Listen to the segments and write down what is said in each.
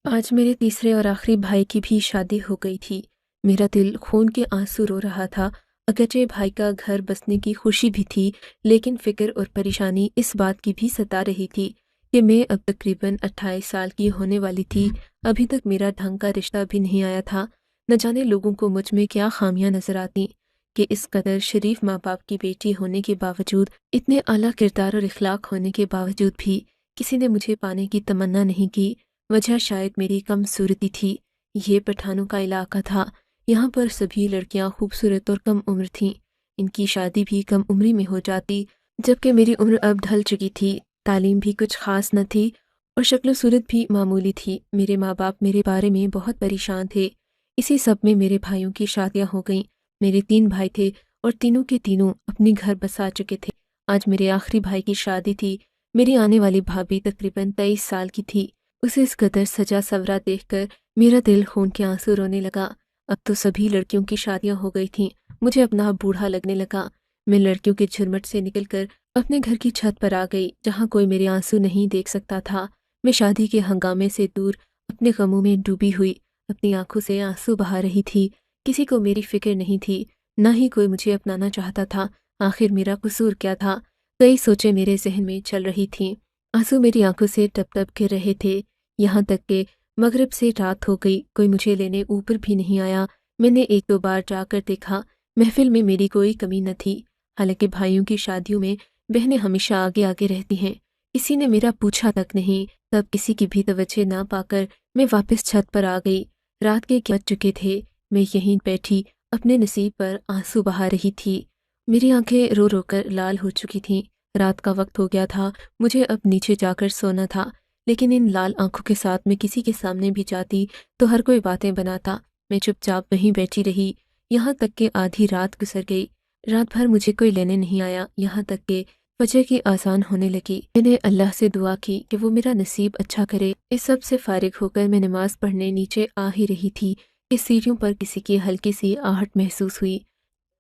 आज मेरे तीसरे और आखिरी भाई की भी शादी हो गई थी। मेरा दिल खून के आंसू रो रहा था। अगरचे भाई का घर बसने की खुशी भी थी, लेकिन फ़िक्र और परेशानी इस बात की भी सता रही थी कि मैं अब तकरीबन 28 साल की होने वाली थी। अभी तक मेरा ढंग का रिश्ता भी नहीं आया था। न जाने लोगों को मुझ में क्या ख़ामियाँ नज़र आतीं कि इस कदर शरीफ माँ-बाप की बेटी होने के बावजूद, इतने आला किरदार और इख़लाक़ होने के बावजूद भी किसी ने मुझे पाने की तमन्ना नहीं की। वजह शायद मेरी कमसूरती थी। ये पठानों का इलाका था। यहाँ पर सभी लड़कियाँ खूबसूरत और कम उम्र थीं। इनकी शादी भी कम उम्री में हो जाती, जबकि मेरी उम्र अब ढल चुकी थी। तालीम भी कुछ ख़ास न थी और शक्ल सूरत भी मामूली थी। मेरे माँ बाप मेरे बारे में बहुत परेशान थे। इसी सब में मेरे भाइयों की शादियाँ हो गईं। मेरे 3 भाई थे और तीनों के तीनों अपनी घर बसा चुके थे। आज मेरे आखिरी भाई की शादी थी। मेरी आने वाली भाभी तकरीबन 23 साल की थी। उसे इस कदर सजा सवरा देखकर मेरा दिल खून के आंसू रोने लगा। अब तो सभी लड़कियों की शादियां हो गई थीं। मुझे अपना बूढ़ा लगने लगा। मैं लड़कियों के झुरमुट से निकलकर अपने घर की छत पर आ गई, जहां कोई मेरे आंसू नहीं देख सकता था। मैं शादी के हंगामे से दूर अपने गमों में डूबी हुई अपनी आंखों से आंसू बहा रही थी। किसी को मेरी फिक्र नहीं थी, न ही कोई मुझे अपनाना चाहता था। आखिर मेरा कसूर क्या था? कई सोचें मेरे जहन में चल रही थीं। आंसू मेरी आंखों से टप टप गिर रहे थे। यहाँ तक कि मगरिब से रात हो गई, कोई मुझे लेने ऊपर भी नहीं आया। मैंने 1-2 बार जाकर देखा, महफिल में मेरी कोई कमी न थी। हालांकि भाइयों की शादियों में बहनें हमेशा आगे आगे रहती हैं। किसी ने मेरा पूछा तक नहीं। तब किसी की भी तवज्जो ना पाकर मैं वापस छत पर आ गई। रात के बज चुके थे। मैं यहीं बैठी अपने नसीब पर आंसू बहा रही थी। मेरी आंखें रो रो कर लाल हो चुकी थीं। रात का वक्त हो गया था। मुझे अब नीचे जाकर सोना था, लेकिन इन लाल आंखों के साथ मैं किसी के सामने भी जाती तो हर कोई बातें बनाता। मैं चुपचाप वहीं बैठी रही, यहाँ तक कि आधी रात गुजर गई। रात भर मुझे कोई लेने नहीं आया, यहाँ तक कि फजर की आजान होने लगी। मैंने अल्लाह से दुआ की कि वो मेरा नसीब अच्छा करे। इस सब से फारिग होकर मैं नमाज पढ़ने नीचे आ ही रही थी कि सीढ़ियों पर किसी की हल्की सी आहट महसूस हुई।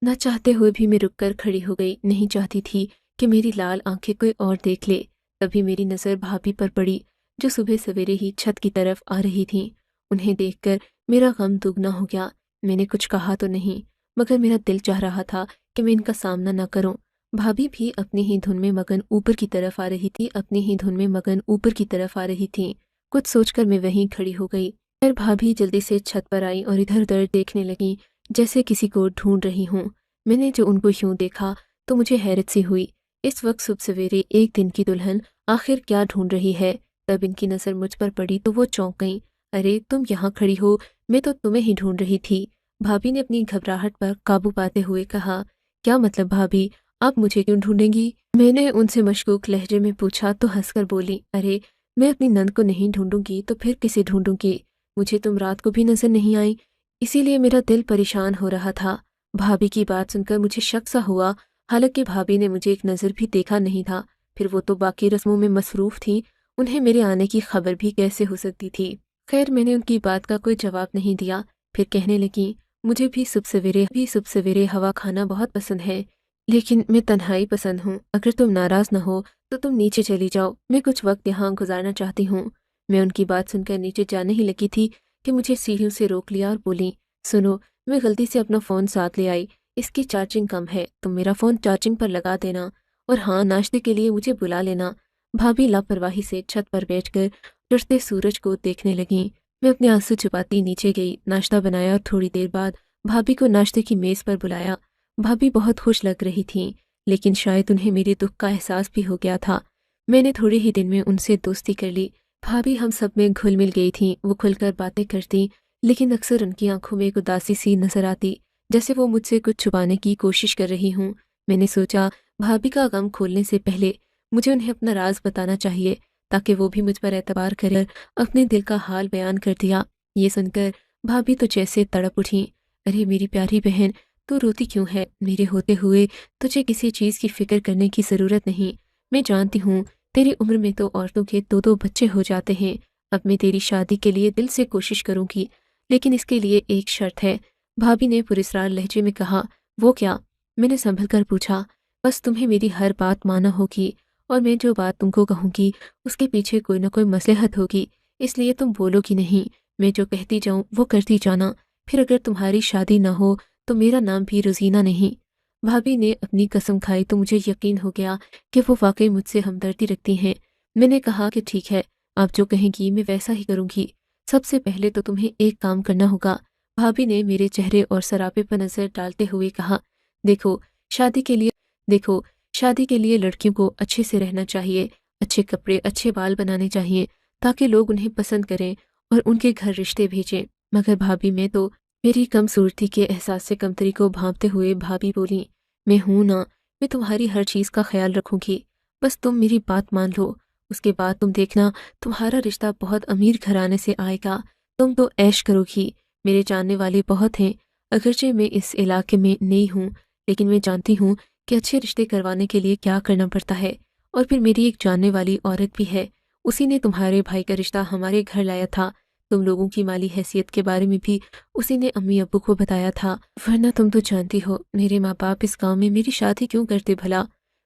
न चाहते हुए भी मैं रुककर खड़ी हो गई। नहीं चाहती थी कि मेरी लाल आंखें कोई और देख ले। तभी मेरी नज़र भाभी पर पड़ी, जो सुबह सवेरे ही छत की तरफ आ रही थीं। उन्हें देखकर मेरा गम दुगना हो गया। मैंने कुछ कहा तो नहीं, मगर मेरा दिल चाह रहा था कि मैं इनका सामना न करूं। भाभी भी अपनी ही धुन में मगन ऊपर की तरफ आ रही थी अपनी ही धुन में मगन ऊपर की तरफ आ रही थी। कुछ सोचकर मैं वहीं खड़ी हो गई। फिर भाभी जल्दी से छत पर आई और इधर उधर देखने लगी, जैसे किसी को ढूंढ रही हूँ। मैंने जो उनको यूं देखा तो मुझे हैरत सी हुई। इस वक्त सुबह सवेरे एक दिन की दुल्हन आखिर क्या ढूंढ रही है? तब इनकी नज़र मुझ पर पड़ी तो वो चौंक गईं। अरे तुम यहाँ खड़ी हो, मैं तो तुम्हें ही ढूंढ रही थी। भाभी ने अपनी घबराहट पर काबू पाते हुए कहा, क्या मतलब भाभी, आप मुझे क्यों ढूंढेंगी? मैंने उनसे मशकूक लहजे में पूछा तो हंसकर बोली, अरे मैं अपनी नंद को नहीं ढूंढूंगी तो फिर किसे ढूंढूंगी? मुझे तुम रात को भी नजर नहीं आई, इसीलिए मेरा दिल परेशान हो रहा था। भाभी की बात सुनकर मुझे शक सा हुआ। हालांकि भाभी ने मुझे एक नज़र भी देखा नहीं था। फिर वो तो बाकी रस्मों में मसरूफ़ थीं, उन्हें मेरे आने की खबर भी कैसे हो सकती थी? खैर मैंने उनकी बात का कोई जवाब नहीं दिया। फिर कहने लगी, मुझे भी सुबह सवेरे हवा खाना बहुत पसंद है, लेकिन मैं तन्हाई पसंद हूँ। अगर तुम नाराज़ न हो तो तुम नीचे चली जाओ, मैं कुछ वक्त यहाँ गुजारना चाहती हूँ। मैं उनकी बात सुनकर नीचे जाने ही लगी थी कि मुझे सीढ़ियों से रोक लिया और बोली, सुनो, मैं गलती से अपना फ़ोन साथ ले आई, इसकी चार्जिंग कम है, तुम मेरा फ़ोन चार्जिंग पर लगा देना, और हाँ, नाश्ते के लिए मुझे बुला लेना। भाभी लापरवाही से छत पर बैठकर चढ़ते सूरज को देखने लगीं। मैं अपने आंसू छुपाती नीचे गई, नाश्ता बनाया और थोड़ी देर बाद भाभी को नाश्ते की मेज़ पर बुलाया। भाभी बहुत खुश लग रही थीं, लेकिन शायद उन्हें मेरे दुख का एहसास भी हो गया था। मैंने थोड़े ही दिन में उनसे दोस्ती कर ली। भाभी हम सब में घुल मिल गई थीं। वो खुलकर बातें करती, लेकिन अक्सर उनकी आंखों में एक उदासी सी नजर आती, जैसे वो मुझसे कुछ छुपाने की कोशिश कर रही हूँ। मैंने सोचा, भाभी का गम खोलने से पहले मुझे उन्हें अपना राज बताना चाहिए, ताकि वो भी मुझ पर एतबार कर अपने दिल का हाल बयान कर दिया। ये सुनकर भाभी तो जैसे तड़प उठी। अरे मेरी प्यारी बहन, तू रोती क्यों है? मेरे होते हुए तुझे किसी चीज़ की फिक्र करने की ज़रूरत नहीं। मैं जानती हूँ, तेरी उम्र में तो औरतों के 2-2 बच्चे हो जाते हैं। अब मैं तेरी शादी के लिए दिल से कोशिश करूँगी, लेकिन इसके लिए एक शर्त है। भाभी ने पुरस्कार लहजे में कहा, वो क्या? मैंने संभल कर पूछा, बस तुम्हें मेरी हर बात माना होगी, और मैं जो बात तुमको कहूँगी उसके पीछे कोई ना कोई मसलहत होगी। اس لیے تم بولو کہ نہیں، میں جو کہتی جاؤں وہ کرتی جانا، پھر اگر تمہاری شادی نہ ہو تو میرا نام بھی روزینہ نہیں۔ بھابھی نے اپنی قسم کھائی تو مجھے یقین ہو گیا کہ وہ واقعی مجھ سے ہمدردی رکھتی ہیں۔ میں نے کہا کہ ٹھیک ہے، آپ جو کہیں گی میں ویسا ہی کروں گی۔ سب سے پہلے تو تمہیں ایک کام کرنا ہوگا۔ بھابھی نے میرے چہرے اور سراپے پر نظر ڈالتے ہوئے کہا، دیکھو شادی کے لیے دیکھو شادی کے لیے لڑکیوں کو اچھے سے رہنا چاہیے، اچھے کپڑے، اچھے بال بنانے چاہیے تاکہ لوگ انہیں پسند کریں اور ان کے گھر رشتے بھیجیں۔ مگر بھابھی میں تو میری کم صورتی کے احساس سے کمتری کو بھانپتے ہوئے بھابھی بولی، میں ہوں نا، میں تمہاری ہر چیز کا خیال رکھوں گی، بس تم میری بات مان لو، اس کے بعد تم دیکھنا تمہارا رشتہ بہت امیر گھرانے سے آئے گا، تم تو عیش کرو گی۔ میرے جاننے والے بہت ہیں، اگرچہ میں اس علاقے میں نئی ہوں لیکن میں جانتی ہوں کہ اچھے رشتے کروانے کے لیے کیا کرنا پڑتا ہے۔ اور پھر میری ایک جاننے والی عورت بھی ہے، اسی نے تمہارے بھائی کا رشتہ ہمارے گھر لایا تھا، تم لوگوں کی مالی حیثیت کے بارے میں بھی اسی نے امی ابو کو بتایا تھا، ورنہ تم تو جانتی ہو میرے ماں باپ اس گاؤں میں میری شادی کیوں کرتے بھلا۔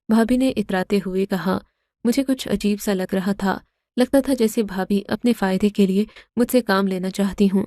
بھابھی نے اتراتے ہوئے کہا، مجھے کچھ عجیب سا لگ رہا تھا، لگتا تھا جیسے بھابھی اپنے فائدے کے لیے مجھ سے کام لینا چاہتی ہوں،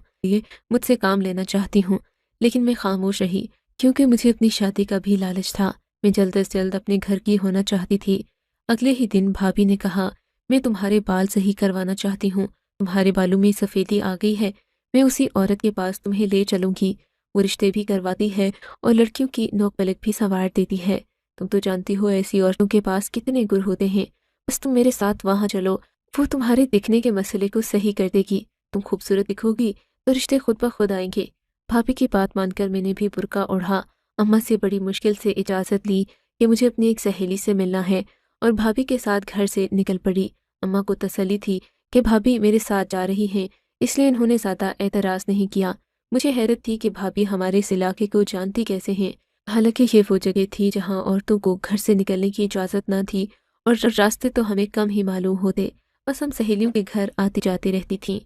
لیکن میں خاموش رہی کیونکہ مجھے اپنی شادی کا بھی لالچ تھا، میں جلد از جلد اپنے گھر کی ہونا چاہتی تھی۔ اگلے ہی دن بھابھی نے کہا، میں تمہارے بال صحیح کروانا چاہتی ہوں، تمہارے بالوں میں سفیدی آ گئی ہے، میں اسی عورت کے پاس تمہیں لے چلوں گی، وہ رشتے بھی کرواتی ہے اور لڑکیوں کی نوک پلک بھی سنوار دیتی ہے۔ تم تو جانتی ہو ایسی عورتوں کے پاس کتنے گر ہوتے ہیں، بس تم میرے ساتھ وہاں چلو، وہ تمہارے دکھنے کے مسئلے کو صحیح کر دے گی، تم خوبصورت دکھو گی تو رشتے خود بخود آئیں گے۔ بھابھی کی بات مان کر میں نے بھی برقع اوڑھا، اماں سے بڑی مشکل سے اجازت لی کہ مجھے اپنی ایک سہیلی سے ملنا ہے اور بھابھی کے ساتھ گھر سے نکل پڑی۔ اماں کو تسلی تھی کہ بھابھی میرے ساتھ جا رہی ہیں، اس لیے انہوں نے زیادہ اعتراض نہیں کیا۔ مجھے حیرت تھی کہ بھابھی ہمارے اس علاقے کو جانتی کیسے ہیں، حالانکہ یہ وہ جگہ تھی جہاں عورتوں کو گھر سے نکلنے کی اجازت نہ تھی اور راستے تو ہمیں کم ہی معلوم ہوتے، بس ہم سہیلیوں کے گھر آتی جاتی رہتی تھیں۔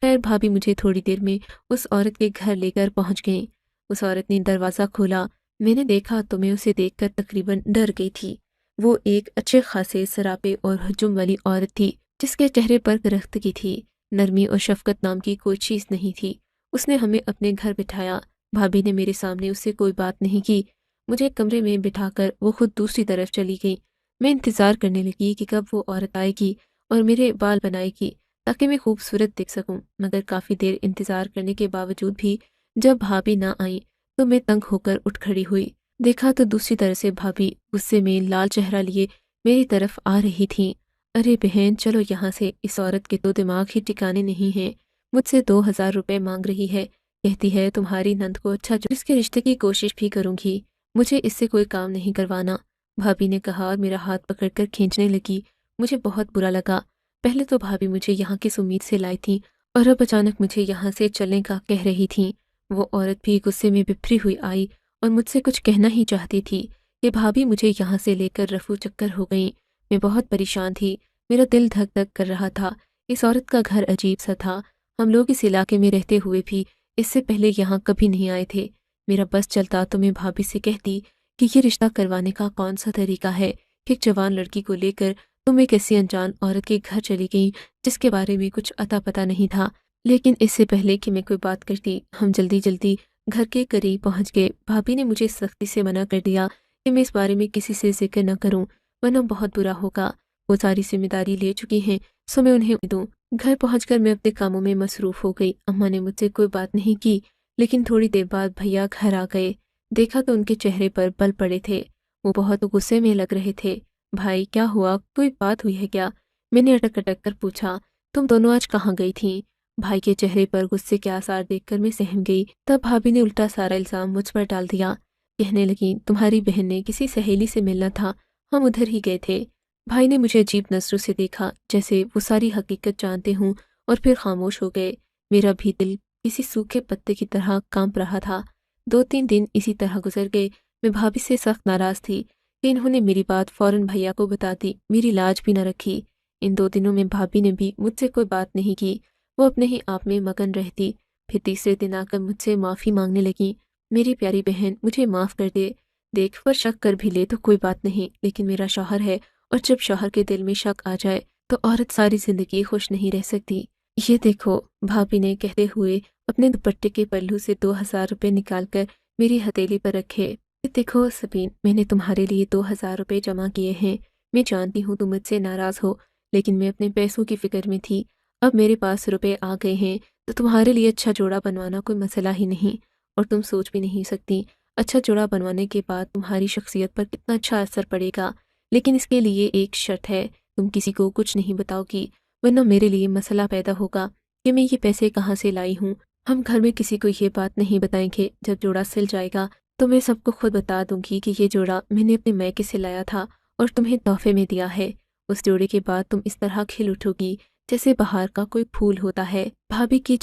خیر بھابھی مجھے تھوڑی دیر میں اس عورت کے گھر لے کر پہنچ گئیں۔ اس عورت نے دروازہ کھولا، میں نے دیکھا تو میں اسے دیکھ کر تقریباً ڈر گئی تھی۔ وہ ایک اچھے خاصے سراپے اور ہجوم والی عورت تھی جس کے چہرے پر درختگی تھی، نرمی اور شفقت نام کی کوئی چیز نہیں تھی۔ اس نے ہمیں اپنے گھر بٹھایا، بھابھی نے میرے سامنے اس سے کوئی بات نہیں کی، مجھے کمرے میں بٹھا کر وہ خود دوسری طرف چلی گئی۔ میں انتظار کرنے لگی کہ کب وہ عورت آئے گی اور میرے بال بنائے گی تاکہ میں خوبصورت دکھ سکوں، مگر کافی دیر انتظار کرنے کے باوجود بھی جب بھابھی نہ آئیں تو میں تنگ ہو کر اٹھ کھڑی ہوئی۔ دیکھا تو دوسری طرف سے بھابھی غصے میں لال چہرہ لیے میری طرف آ رہی تھیں۔ ارے بہن چلو یہاں سے، اس عورت کے تو دماغ ہی ٹھکانے نہیں ہیں، مجھ سے 2000 روپے مانگ رہی ہے، کہتی ہے تمہاری نند کو اچھا جو اس کے رشتے کی کوشش بھی کروں گی، مجھے اس سے کوئی کام نہیں کروانا۔ بھابھی نے کہا اور میرا ہاتھ پکڑ کر کھینچنے لگی، مجھے بہت برا لگا۔ پہلے تو بھابھی مجھے یہاں کس امید سے لائی تھیں اور اب اچانک مجھے یہاں سے چلنے کا کہہ رہی تھیں۔ وہ عورت بھی غصے میں بپھری ہوئی آئی اور مجھ سے کچھ کہنا ہی چاہتی تھی کہ بھابھی مجھے یہاں سے لے کر رفو چکر ہو گئیں۔ میں بہت پریشان تھی، میرا دل دھک دھک کر رہا تھا۔ اس عورت کا گھر عجیب سا تھا، ہم لوگ اس علاقے میں رہتے ہوئے بھی اس سے پہلے یہاں کبھی نہیں آئے تھے۔ میرا بس چلتا تو میں بھابھی سے کہتی کہ یہ رشتہ کروانے کا کون سا طریقہ ہے کہ ایک جوان لڑکی کو لے کر تم ایک ایسی انجان عورت کے گھر چلی گئیں جس کے بارے میں کچھ اتا پتہ نہیں تھا۔ لیکن اس سے پہلے کہ میں کوئی بات کرتی، ہم جلدی جلدی گھر کے قریب پہنچ گئے۔ بھابھی نے مجھے سختی سے منع کر دیا کہ میں اس بارے میں کسی سے ذکر نہ کروں ورنہ بہت برا ہوگا، وہ ساری ذمہ داری لے چکی ہیں سو میں انہیں دوں۔ گھر پہنچ کر میں اپنے کاموں میں مصروف ہو گئی۔ اماں نے مجھ سے کوئی بات نہیں کی، لیکن تھوڑی دیر بعد بھیا گھر آ گئے۔ دیکھا تو ان کے چہرے پر بل پڑے تھے، وہ بہت غصے میں لگ رہے تھے۔ بھائی کیا ہوا، کوئی بات ہوئی ہے کیا؟ میں نے اٹک اٹک کر پوچھا۔ تم دونوں آج کہاں گئی تھیں؟ بھائی کے چہرے پر غصے کے آثار دیکھ کر میں سہم گئی۔ تب بھابھی نے الٹا سارا الزام مجھ پر ڈال دیا، کہنے لگیں تمہاری بہن نے کسی سہیلی سے ملنا تھا، ہم ادھر ہی گئے تھے۔ بھائی نے مجھے عجیب نظروں سے دیکھا جیسے وہ ساری حقیقت جانتے ہوں اور پھر خاموش ہو گئے۔ میرا بھی دل کسی سوکھے پتے کی طرح کانپ رہا تھا۔ 2-3 دن اسی طرح گزر گئے۔ میں بھابھی سے سخت ناراض تھی کہ انہوں نے میری بات فوراً بھیا کو بتا دی، میری لاج بھی نہ رکھی۔ ان 2 دنوں میں بھابھی نے بھی مجھ سے کوئی بات نہیں کی، وہ اپنے ہی آپ میں مگن رہتی۔ پھر تیسرے دن آ کر مجھ سے معافی مانگنے لگیں، میری پیاری بہن مجھے معاف کر دے، دیکھ پر شک کر بھی لے تو کوئی بات نہیں، لیکن میرا شوہر ہے اور جب شوہر کے دل میں شک آ جائے تو عورت ساری زندگی خوش نہیں رہ سکتی۔ ये देखो, भाभी ने कहते हुए अपने दुपट्टे के पल्लू से 2,000 रुपये निकाल कर मेरी हथेली पर रखे। ये देखो सबीन, मैंने तुम्हारे लिए 2,000 रुपये जमा किए हैं। मैं जानती हूँ तुम मुझसे नाराज़ हो, लेकिन मैं अपने पैसों की फ़िक्र में थी। अब मेरे पास रुपए आ गए हैं तो तुम्हारे लिए अच्छा जोड़ा बनवाना कोई मसला ही नहीं। और तुम सोच भी नहीं सकती, अच्छा जोड़ा बनवाने के बाद तुम्हारी शख्सियत पर कितना अच्छा असर पड़ेगा। लेकिन इसके लिए एक शर्त है, तुम किसी को कुछ नहीं बताओगी, वरना मेरे लिए मसला पैदा होगा कि मैं ये पैसे कहाँ से लाई हूँ। हम घर में किसी को ये बात नहीं बताएंगे। जब जोड़ा सिल जाएगा तो मैं सबको खुद बता दूंगी कि ये जोड़ा मैंने अपने मैके से लाया था और तुम्हें तोहफे में दिया है। उस जोड़े के बाद तुम इस तरह खिल उठोगी जैसे बाहर का कोई फूल होता है। भाभी की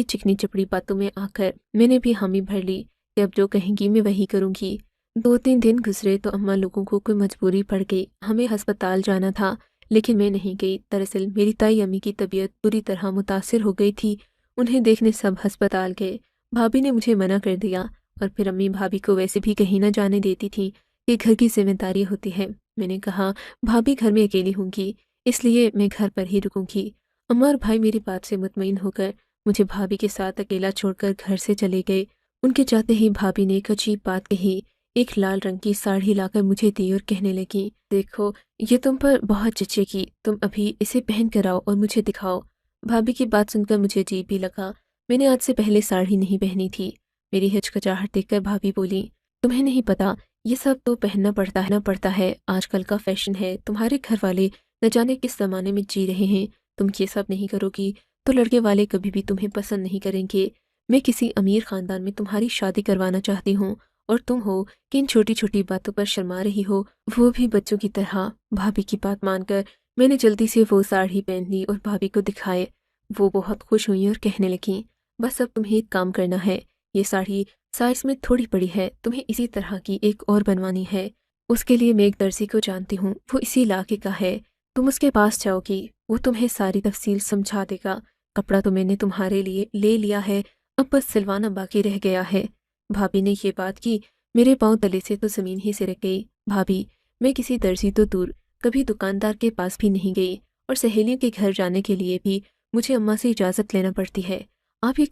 चिकनी चपड़ी बातों में आकर मैंने भी हामी भर ली कि अब जो कहेंगी मैं वही करूंगी। 2-3 दिन गुजरे तो अम्मा लोगों को कोई मजबूरी पड़ गई, हमें अस्पताल जाना था, लेकिन मैं नहीं गई। दरअसल मेरी ताई अम्मी की तबीयत पूरी तरह मुतासिर हो गई थी। उन्हें देखने सब अस्पताल गए। भाभी ने मुझे मना कर दिया और फिर अम्मी भाभी को वैसे भी कहीं ना जाने देती थी कि घर की जिम्मेदारी होती है। मैंने कहा भाभी घर में अकेली होंगी, इसलिए मैं घर पर ही रुकूंगी। अम्मा और भाई मेरी बात से मुतमईन होकर मुझे भाभी के साथ अकेला छोड़कर घर से चले गए। उनके जाते ही भाभी ने एक अजीब बात कही। एक लाल रंग की साड़ी लाकर मुझे दी और कहने लगी, देखो ये तुम पर बहुत जचेगी, तुम अभी इसे पहन कर आओ और मुझे दिखाओ। भाभी की बात सुनकर मुझे अजीब भी लगा। मैंने आज से पहले साड़ी नहीं पहनी थी। मेरी हिचकिचाहट देखकर भाभी बोली, तुम्हें नहीं पता, ये सब तो पहनना पड़ता है, आजकल का फैशन है। तुम्हारे घर वाले न जाने किस जमाने में जी रहे हैं। तुम ये सब नहीं करोगी तो लड़के वाले कभी भी तुम्हें पसंद नहीं करेंगे। मैं किसी अमीर खानदान में तुम्हारी शादी करवाना चाहती हूँ और तुम हो कि इन छोटी छोटी बातों पर शर्मा रही हो, वो भी बच्चों की तरह। भाभी की बात मानकर मैंने जल्दी से वो साड़ी पहन ली और भाभी को दिखाए। वो बहुत खुश हुई और कहने लगी, बस अब तुम्हें एक काम करना है, ये साड़ी साइज में थोड़ी बड़ी है, तुम्हें इसी तरह की एक और बनवानी है। उसके लिए मैं एक दर्जी को जानती हूँ, वो इसी इलाके का है। तुम उसके पास जाओगी, वो तुम्हें सारी तफसील समझा देगा। कपड़ा तो मैंने तुम्हारे लिए ले लिया है, अब बस सिलवाना बाकी रह गया है। भाभी ने ये बात की, मेरे पाँव तले से तो ज़मीन ही सिरक गई। भाभी, मैं किसी दर्जी तो दूर, कभी दुकानदार के पास भी नहीं गई और सहेलियों के घर जाने के लिए भी मुझे अम्मा से इजाज़त लेना पड़ती है। आप ये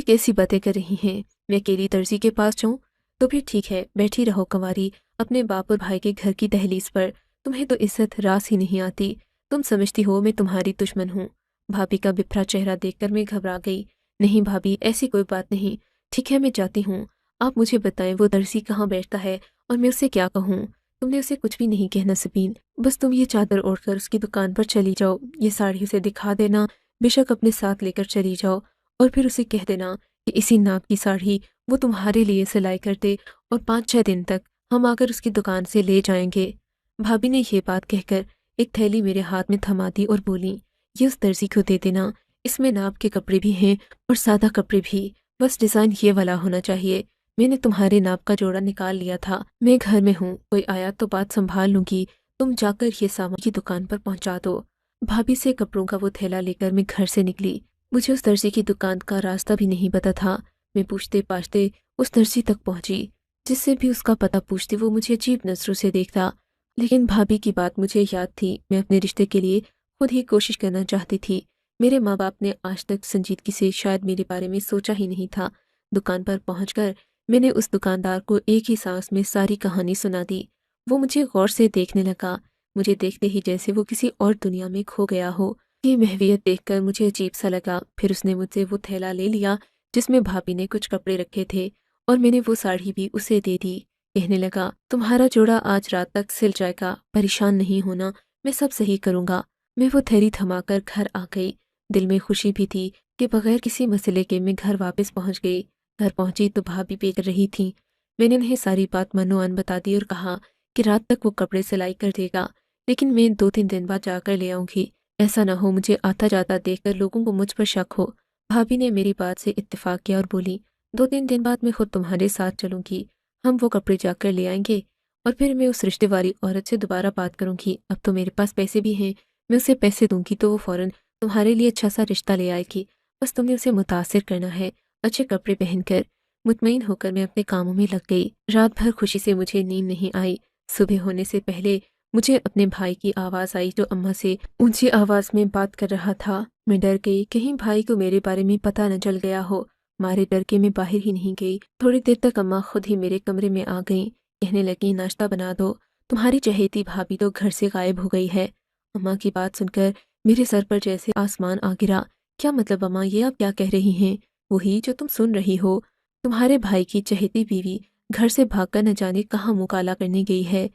कैसी बातें कर रही हैं? मैं अकेली दर्जी के पास जाऊँ? तो फिर ठीक है, बैठी रहो कंवारी अपने बाप और भाई के घर की दहलीज पर। तुम्हें तो इज्जत रास ही नहीं आती। तुम समझती हो मैं तुम्हारी दुश्मन हूँ। भाभी का बिफरा चेहरा देखकर मैं घबरा गई। नहीं भाभी, ऐसी कोई बात नहीं। ठीक है, मैं जाती हूँ। आप मुझे बताएं वो दर्जी कहाँ बैठता है और मैं उसे क्या कहूँ? तुमने उसे कुछ भी नहीं कहना सबीन, बस तुम ये चादर ओढ़कर उसकी दुकान पर चली जाओ, ये साड़ी उसे दिखा देना, बेशक अपने साथ लेकर चली जाओ और फिर उसे कह देना कि इसी नाप की साड़ी वो तुम्हारे लिए सिलाई कर दे और 5-6 दिन तक हम आकर उसकी दुकान से ले जाएंगे। भाभी ने ये बात कहकर एक थैली मेरे हाथ में थमा दी और बोली, ये उस दर्जी को दे देना, इसमें नाप के कपड़े भी हैं और सादा कपड़े भी, बस डिज़ाइन ये वाला होना चाहिए। मैंने तुम्हारे नाप का जोड़ा निकाल लिया था, मैं घर में हूँ, कोई आया तो बात संभाल लूंगी, तुम जाकर ये सामान की दुकान पर पहुंचा दो। भाभी से कपड़ों का वो थैला लेकर मैं घर से निकली। मुझे उस दर्जी की दुकान का रास्ता भी नहीं पता था। मैं पूछते पाछते उस दर्जी तक पहुंची। जिससे भी उसका पता पूछती वो मुझे अजीब नजरों से देखता। लेकिन भाभी की बात मुझे याद थी, मैं अपने रिश्ते के लिए खुद ही कोशिश करना चाहती थी। मेरे माँ बाप ने आज तक संजीदगी से शायद मेरे बारे में सोचा ही नहीं था। दुकान पर पहुंचकर मैंने उस दुकानदार को एक ही सांस में सारी कहानी सुना दी। वो मुझे गौर से देखने लगा, मुझे देखते ही जैसे वो किसी और दुनिया में खो गया हो। ये महवियत देखकर मुझे अजीब सा लगा। फिर उसने मुझसे वो थैला ले लिया जिसमें भाभी ने कुछ कपड़े रखे थे और मैंने वो साड़ी भी उसे दे दी। कहने लगा, तुम्हारा जोड़ा आज रात तक सिल जाएगा, परेशान नहीं होना, मैं सब सही करूँगा। मैं वो थैली थमाकर घर आ गई। दिल में खुशी भी थी कि बगैर किसी मसले के मैं घर वापस पहुंच गई। घर पहुंची तो भाभी बेच रही थी। मैंने उन्हें सारी बात मनोअन बता दी और कहा कि रात तक वो कपड़े सिलाई कर देगा, लेकिन मैं 2-3 दिन बाद जाकर ले आऊंगी। ऐसा ना हो मुझे आता जाता देखकर लोगों को मुझ पर शक हो। भाभी ने मेरी बात से इत्तेफाक किया और बोली, 2-3 दिन बाद मैं खुद तुम्हारे साथ चलूंगी, हम वो कपड़े जाकर ले आएंगे और फिर मैं उस रिश्ते वाली औरत से दोबारा बात करूंगी। अब तो मेरे पास पैसे भी हैं, मैं उसे पैसे दूंगी तो वो फौरन तुम्हारे लिए अच्छा सा रिश्ता ले आएगी। बस तुमने उसे मुतासिर करना है, अच्छे कपड़े पहनकर। मुतमईन होकर मैं अपने कामों में लग गई। रात भर खुशी से मुझे नींद नहीं आई। सुबह होने से पहले مجھے اپنے بھائی کی آواز آئی جو اماں سے اونچی آواز میں بات کر رہا تھا۔ میں ڈر گئی کہیں بھائی کو میرے بارے میں پتہ نہ چل گیا ہو۔ مارے ڈر کے میں باہر ہی نہیں گئی۔ تھوڑی دیر تک اماں خود ہی میرے کمرے میں آ گئیں، کہنے لگیں ناشتہ بنا دو، تمہاری چہیتی بھابھی تو گھر سے غائب ہو گئی ہے۔ اماں کی بات سن کر میرے سر پر جیسے آسمان آ گرا۔ کیا مطلب اماں، یہ آپ کیا کہہ رہی ہیں؟ وہی جو تم سن رہی ہو، تمہارے بھائی کی چہیتی بیوی گھر سے بھاگ کر نہ جانے کہاں منہ کالا کرنے گئی ہے۔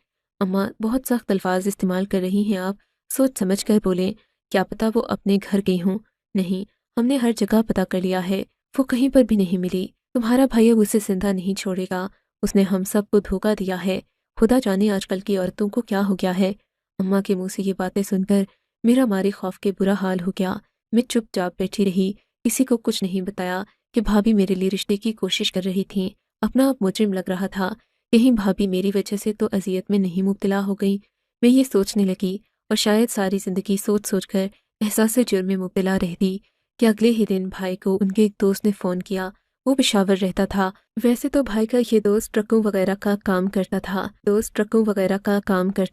اماں، بہت سخت الفاظ استعمال کر رہی ہیں آپ، سوچ سمجھ کر بولیں۔ کیا پتہ وہ اپنے گھر گئی ہوں۔ نہیں، ہم نے ہر جگہ پتہ کر لیا ہے، وہ کہیں پر بھی نہیں ملی۔ تمہارا بھائی اب اسے زندہ نہیں چھوڑے گا، اس نے ہم سب کو دھوکہ دیا ہے۔ خدا جانے آج کل کی عورتوں کو کیا ہو گیا ہے۔ اماں کے منہ سے یہ باتیں سن کر میرا مارے خوف کے برا حال ہو گیا۔ میں چپ چاپ بیٹھی رہی، کسی کو کچھ نہیں بتایا کہ بھابھی میرے لیے رشتے کی کوشش کر رہی تھیں۔ اپنا آپ مجرم لگ رہا تھا، کہیں بھابھی میری وجہ سے تو اذیت میں نہیں مبتلا ہو گئی۔ میں یہ سوچنے لگی اور شاید ساری زندگی سوچ سوچ کر احساس جرم میں مبتلا رہتی کہ اگلے ہی دن بھائی کو ان کے ایک دوست نے فون کیا۔ وہ پشاور رہتا تھا۔ ویسے تو بھائی کا یہ دوست ٹرکوں وغیرہ کا کام کرتا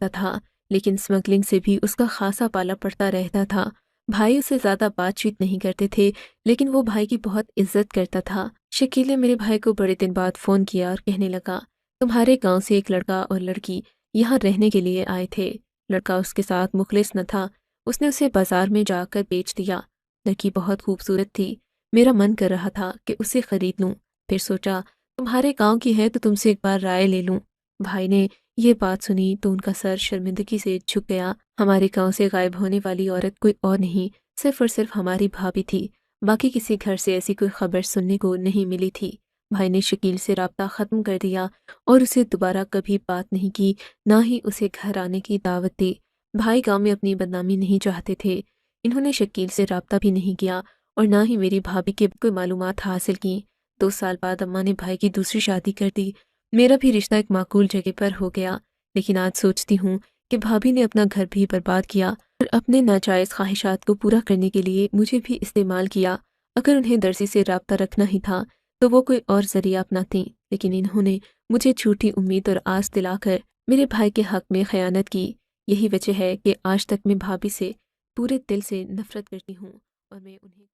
تھا، لیکن سمگلنگ سے بھی اس کا خاصا پالا پڑتا رہتا تھا۔ بھائی اسے زیادہ بات چیت نہیں کرتے تھے، لیکن وہ بھائی کی بہت عزت کرتا تھا۔ شکیل نے میرے بھائی کو بڑے دن بعد فون کیا اور کہنے لگا، تمہارے گاؤں سے ایک لڑکا اور لڑکی یہاں رہنے کے لیے آئے تھے۔ لڑکا اس کے ساتھ مخلص نہ تھا، اس نے اسے بازار میں جا کر بیچ دیا۔ لڑکی بہت خوبصورت تھی، میرا من کر رہا تھا کہ اسے خرید لوں، پھر سوچا تمہارے گاؤں کی ہے تو تم سے ایک بار رائے لے لوں۔ بھائی نے یہ بات سنی تو ان کا سر شرمندگی سے جھک گیا۔ ہمارے گاؤں سے غائب ہونے والی عورت کوئی اور نہیں، صرف اور صرف ہماری بھابھی تھی، باقی کسی گھر سے ایسی کوئی خبر سننے کو نہیں ملی تھی۔ بھائی نے شکیل سے رابطہ ختم کر دیا اور اسے دوبارہ کبھی بات نہیں کی، نہ ہی اسے گھر آنے کی دعوت دی۔ بھائی گاؤں میں اپنی بدنامی نہیں چاہتے تھے، انہوں نے شکیل سے رابطہ بھی نہیں کیا اور نہ ہی میری بھابھی کے کوئی معلومات حاصل کی۔ 2 سال بعد اماں نے بھائی کی دوسری شادی کر دی۔ میرا بھی رشتہ ایک معقول جگہ پر ہو گیا، لیکن آج سوچتی ہوں کہ بھابھی نے اپنا گھر بھی برباد کیا اور اپنے ناجائز خواہشات کو پورا کرنے کے لیے مجھے بھی استعمال کیا۔ اگر انہیں درزی سے رابطہ رکھنا ہی تھا تو وہ کوئی اور ذریعہ اپناتی، لیکن انہوں نے مجھے جھوٹی امید اور آس دلا کر میرے بھائی کے حق میں خیانت کی۔ یہی وجہ ہے کہ آج تک میں بھابھی سے پورے دل سے نفرت کرتی ہوں اور میں انہیں